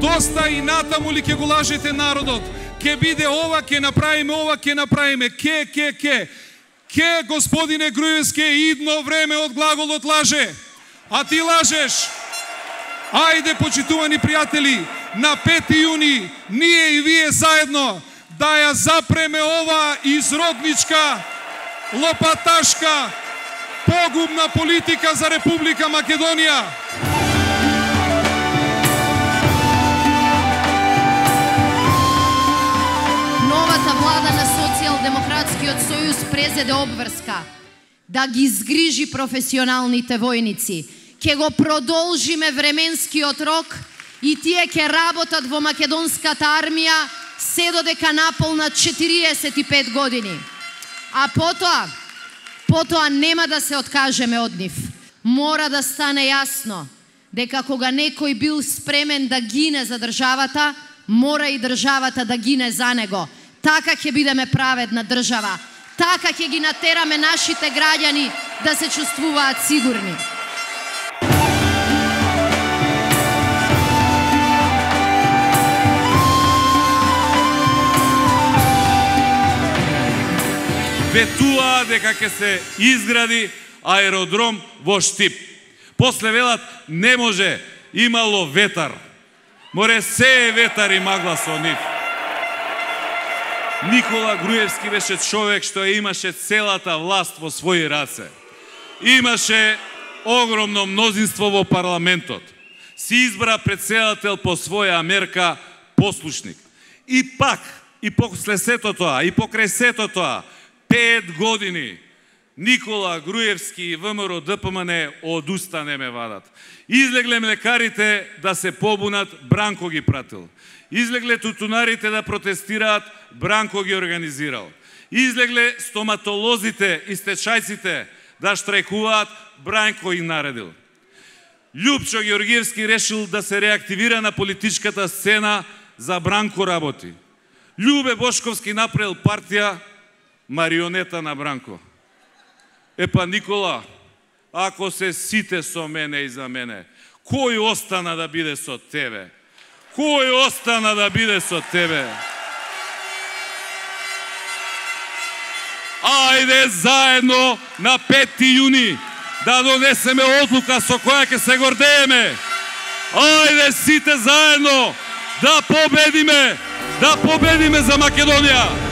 Доста и натаму ли ќе го лажете народот? Ке биде ова, ке направиме ова, ке направиме. Ке, господине Груевски, идно време од глаголот лаже. А ти лажеш. Ајде, почитувани пријатели, на 5 јуни, ние и вие заедно, да ја запреме ова изродничка, лопаташка, погубна политика за Република Македонија. Новата влада на Социјалдемократскиот сојуз презеде обврска да ги згрижи професионалните војници. Ке го продолжиме временскиот рок и тие ке работат во македонската армија се додека наполнат 45 години. А потоа нема да се откажеме од нив. Мора да стане јасно дека кога некој бил спремен да гине за државата, мора и државата да гине за него. Така ќе бидеме праведна држава. Така ќе ги натераме нашите граѓани да се чувствуваат сигурни. Ветуваа дека ќе се изгради аеродром во Штип. После велат не може, имало ветар. Море се е ветар и магла со нив. Никола Груевски беше човек што имаше целата власт во своји раце. Имаше огромно мнозинство во парламентот. Си избра председател по своја мерка послушник. И пак, и после сето тоа, и покрај сето тоа, 5 години Никола Груевски и ВМРО ДПМН одуста не ме вадат. Излегле млекарите да се побунат, Бранко ги пратил. Излегле тутунарите да протестираат, Бранко ги организирал. Излегле стоматолозите и стечајците да штрајкуваат, Бранко ги наредил. Љупчо Ѓорѓевски решил да се реактивира на политичката сцена, за Бранко работи. Љубе Бошковски направил партија, марионета на Бранко. Епа Никола, ако се сите со мене и за мене, кој остана да биде со тебе? Кој остана да биде со тебе? Ајде заедно на 5 јуни да донесеме одлука со која ќе се гордееме. Ајде сите заедно да победиме за Македонија.